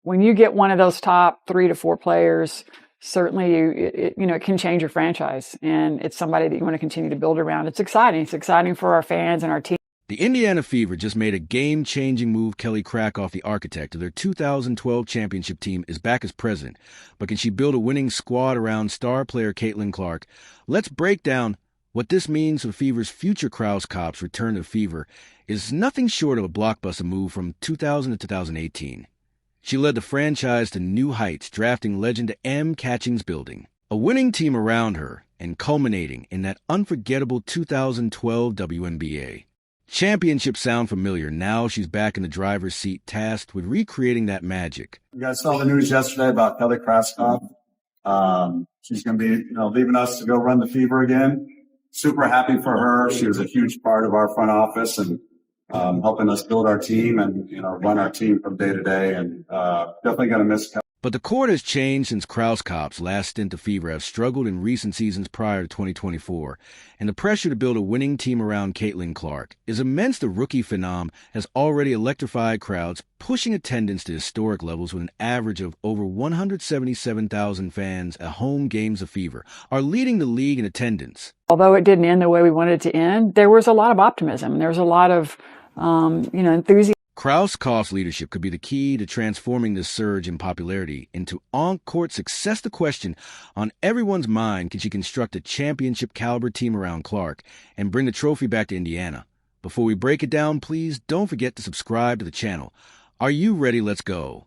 when you get one of those top 3 to 4 players, certainly it can change your franchise, and it's somebody that you want to continue to build around. It's exciting. It's exciting for our fans and our team. The Indiana Fever just made a game-changing move. Kelly Krakoff, the architect of their 2012 championship team, is back as president. But can she build a winning squad around star player Caitlin Clark? Let's break down what this means for the Fever's future. Krause Kopp's return to the Fever is nothing short of a blockbuster move from 2000 to 2018. She led the franchise to new heights, drafting legend M. Catchings building a winning team around her and culminating in that unforgettable 2012 WNBA. Championship sound familiar. Now she's back in the driver's seat, tasked with recreating that magic. You guys saw the news yesterday about Kelly Kraskoff. She's going to be, leaving us to go run the Fever again. Super happy for her. She was a huge part of our front office and helping us build our team and run our team from day to day. And definitely going to miss Kelly. But the court has changed since Krause Kopp's last stint to Fever have struggled in recent seasons prior to 2024, and the pressure to build a winning team around Caitlin Clark is immense. The rookie phenom has already electrified crowds, pushing attendance to historic levels with an average of over 177,000 fans at home games. Of Fever are leading the league in attendance. Although it didn't end the way we wanted it to end, there was a lot of optimism. There was a lot of enthusiasm. Krause Kopp's leadership could be the key to transforming this surge in popularity into on-court success. The question on everyone's mind: can she construct a championship-caliber team around Clark and bring the trophy back to Indiana? Before we break it down, please don't forget to subscribe to the channel. Are you ready? Let's go.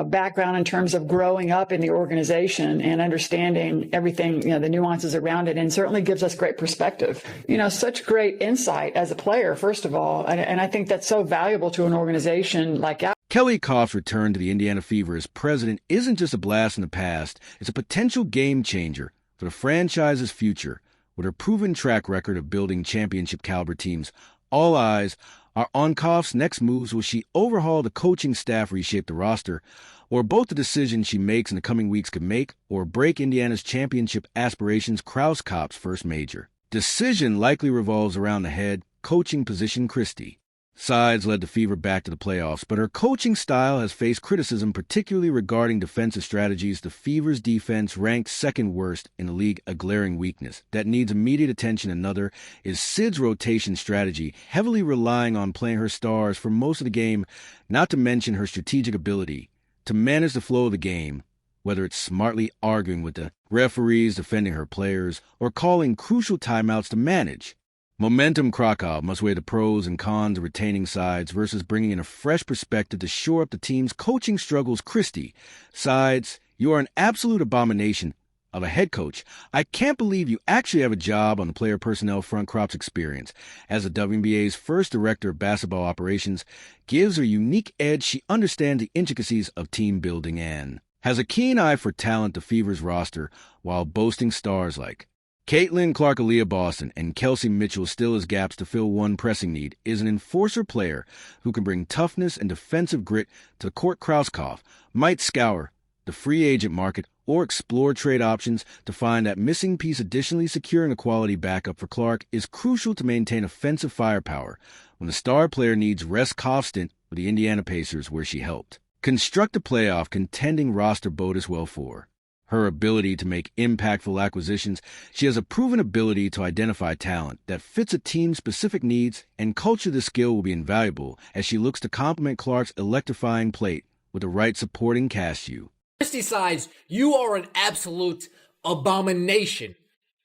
Background in terms of growing up in the organization and understanding everything, the nuances around it, and certainly gives us great perspective. Such great insight as a player, first of all, and I think that's so valuable to an organization like ours. Kelly Kopp's return to the Indiana Fever as president isn't just a blast in the past. It's a potential game changer for the franchise's future. With her proven track record of building championship caliber teams, all eyes are on Kopp's next moves. Will she overhaul the coaching staff, reshape the roster, or both the decisions she makes in the coming weeks could make or break Indiana's championship aspirations? Krause Kopp's first major decision likely revolves around the head coaching position. Christie Sides led the Fever back to the playoffs, but her coaching style has faced criticism, particularly regarding defensive strategies. The Fever's defense ranked second worst in the league, a glaring weakness that needs immediate attention. Another is Sid's rotation strategy, heavily relying on playing her stars for most of the game, not to mention her strategic ability to manage the flow of the game, whether it's smartly arguing with the referees, defending her players, or calling crucial timeouts to manage momentum. Krakow must weigh the pros and cons of retaining sides versus bringing in a fresh perspective to shore up the team's coaching struggles. Christie Sides, you are an absolute abomination of a head coach. I can't believe you actually have a job on the player personnel front. Kopp's experience as the WNBA's first director of basketball operations gives her a unique edge. She understands the intricacies of team building and has a keen eye for talent. The Fever's roster, while boasting stars like Caitlin Clark, Aaliyah Boston, and Kelsey Mitchell, still has gaps to fill. One pressing need is an enforcer player who can bring toughness and defensive grit to the court. Krause Kopp might scour the free agent market or explore trade options to find that missing piece. Additionally, securing a quality backup for Clark is crucial to maintain offensive firepower when the star player needs rest. Kopp's stint with the Indiana Pacers, where she helped construct a playoff contending roster, boded well for her ability to make impactful acquisitions. She has a proven ability to identify talent that fits a team's specific needs and culture. This skill will be invaluable as she looks to complement Clark's electrifying plate with the right supporting cast. Christie Sides, you are an absolute abomination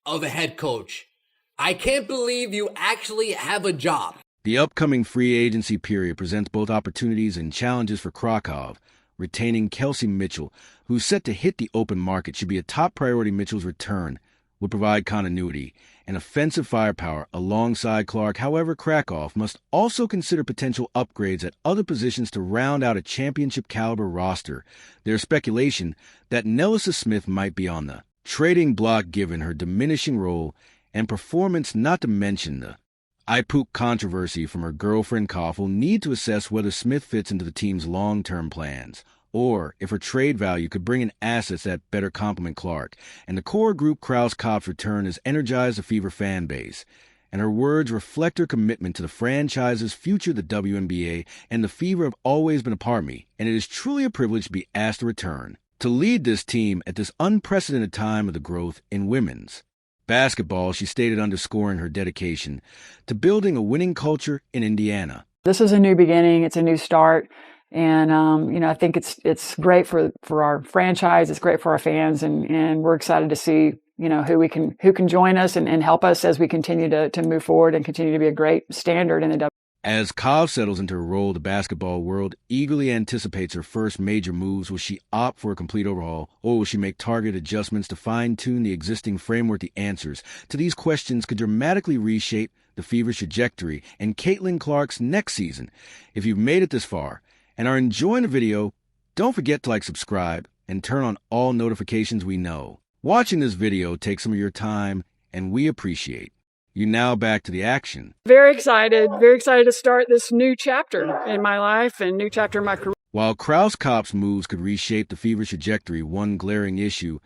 of a head coach. I can't believe you actually have a job. The upcoming free agency period presents both opportunities and challenges for Krakow. Retaining Kelsey Mitchell, who's set to hit the open market, should be a top priority. Mitchell's return would provide continuity and offensive firepower alongside Clark. However, Krakow must also consider potential upgrades at other positions to round out a championship-caliber roster. There's speculation that Nelissa Smith might be on the trading block given her diminishing role and performance, not to mention the IPOOP controversy from her girlfriend. Kopp will need to assess whether Smith fits into the team's long-term plans, or if her trade value could bring in assets that better complement Clark and the core group. Krause Kopp's return has energized the Fever fan base, and her words reflect her commitment to the franchise's future, the WNBA, and the Fever have always been a part of me, and it is truly a privilege to be asked to return, to lead this team at this unprecedented time of the growth in women's basketball. She stated, underscoring her dedication to building a winning culture in Indiana. This is a new beginning. It's a new start. And, I think it's great for our franchise. It's great for our fans. And we're excited to see, who can join us and help us as we continue to move forward and continue to be a great standard in the As Kav settles into her role, the basketball world eagerly anticipates her first major moves. Will she opt for a complete overhaul, or will she make targeted adjustments to fine-tune the existing framework? The answers to these questions could dramatically reshape the Fever's trajectory and Caitlin Clark's next season. If you've made it this far and are enjoying the video, don't forget to subscribe, and turn on all notifications. We know watching this video takes some of your time, and we appreciate you. Now back to the action. Very excited to start this new chapter in my life and new chapter in my career. While Krause-Kopp's moves could reshape the Fever's trajectory, one glaring issue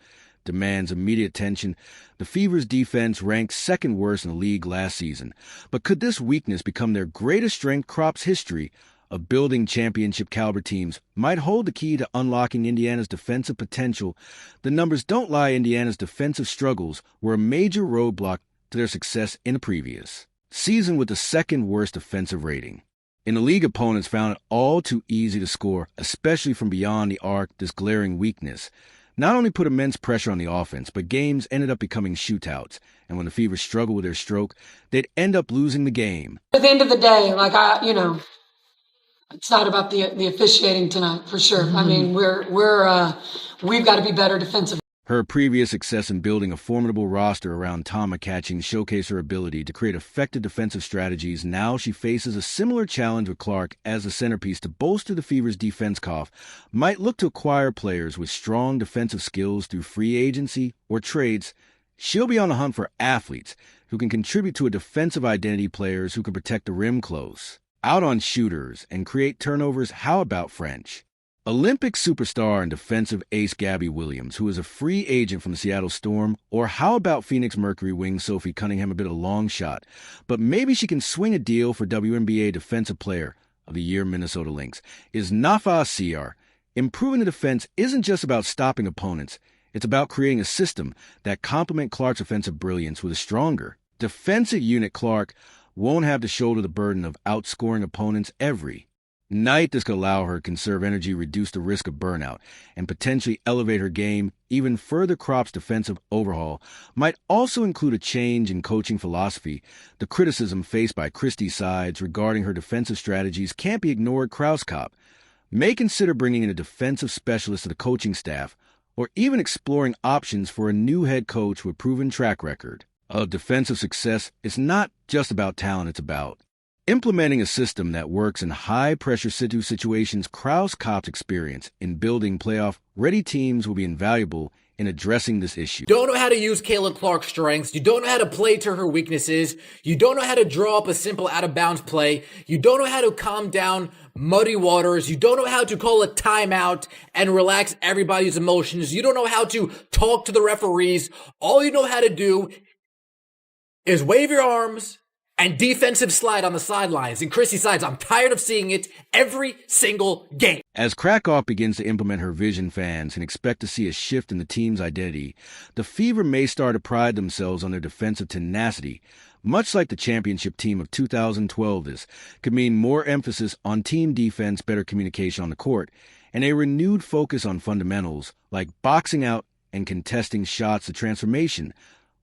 demands immediate attention. The Fever's defense ranked second worst in the league last season. But could this weakness become their greatest strength? Kopp's history of building championship caliber teams might hold the key to unlocking Indiana's defensive potential. The numbers don't lie. Indiana's defensive struggles were a major roadblock to their success in the previous season, with the second worst defensive rating in the league. Opponents found it all too easy to score, especially from beyond the arc. This glaring weakness not only put immense pressure on the offense, but games ended up becoming shootouts. And when the Fever struggled with their stroke, they'd end up losing the game. At the end of the day, it's not about the officiating tonight, for sure. I mean, we've got to be better defensively. Her previous success in building a formidable roster around Tama catching showcased her ability to create effective defensive strategies. Now she faces a similar challenge with Clark as the centerpiece to bolster the Fever's defense. Koff might look to acquire players with strong defensive skills through free agency or trades. She'll be on the hunt for athletes who can contribute to a defensive identity, players who can protect the rim close out on shooters and create turnovers. How about French Olympic superstar and defensive ace Gabby Williams, who is a free agent from the Seattle Storm? Or how about Phoenix Mercury wing Sophie Cunningham? A bit of a long shot, but maybe she can swing a deal for WNBA Defensive Player of the Year Minnesota Lynx. Is Nafa Siyar. Improving the defense isn't just about stopping opponents. It's about creating a system that complements Clark's offensive brilliance with a stronger defensive unit. Clark won't have to shoulder the burden of outscoring opponents every night. This could allow her to conserve energy, reduce the risk of burnout, and potentially elevate her game even further. Kopp's defensive overhaul might also include a change in coaching philosophy. The criticism faced by Christy Sides regarding her defensive strategies can't be ignored. Krause-Kopp may consider bringing in a defensive specialist to the coaching staff, or even exploring options for a new head coach with a proven track record of defensive success. It's not just about talent, it's about implementing a system that works in high-pressure situations. Krause-Kopp's experience in building playoff-ready teams will be invaluable in addressing this issue. You don't know how to use Caitlin Clark's strengths. You don't know how to play to her weaknesses. You don't know how to draw up a simple out-of-bounds play. You don't know how to calm down muddy waters. You don't know how to call a timeout and relax everybody's emotions. You don't know how to talk to the referees. All you know how to do is wave your arms and defensive slide on the sidelines. And Chrissy Sides, I'm tired of seeing it every single game. As Krakow begins to implement her vision, fans can expect to see a shift in the team's identity. The Fever may start to pride themselves on their defensive tenacity. Much like the championship team of 2012, this could mean more emphasis on team defense, better communication on the court, and a renewed focus on fundamentals like boxing out and contesting shots. The transformation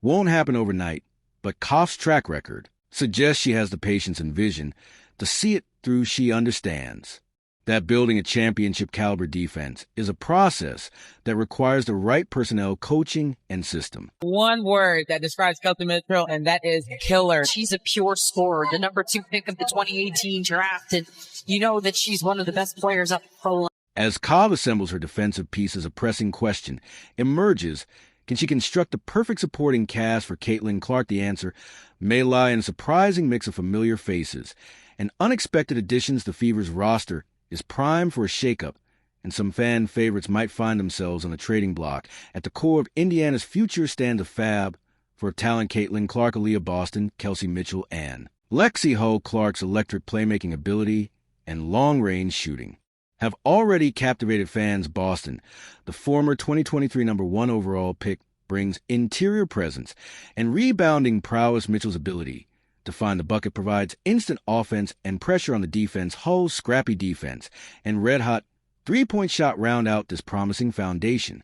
won't happen overnight, but Koff's track record suggests she has the patience and vision to see it through. She understands that building a championship caliber defense is a process that requires the right personnel, coaching, and system. One word that describes Kelsey Mitchell, and that is killer. She's a pure scorer, the number 2 pick of the 2018 draft, and you know that she's one of the best players up front. As Cobb assembles her defensive pieces, a pressing question emerges. Can she construct the perfect supporting cast for Caitlin Clark? The answer may lie in a surprising mix of familiar faces and unexpected additions. The Fever's roster is primed for a shakeup, and some fan favorites might find themselves on the trading block. At the core of Indiana's future stands a fab for talent Caitlin Clark, Aaliyah Boston, Kelsey Mitchell, and Lexi Ho Clark's electric playmaking ability and long-range shooting have already captivated fans. Boston, the former 2023 number 1 overall pick, brings interior presence and rebounding prowess. Mitchell's ability to find the bucket provides instant offense and pressure on the defense. Hull's scrappy defense and red-hot three-point shot round out this promising foundation.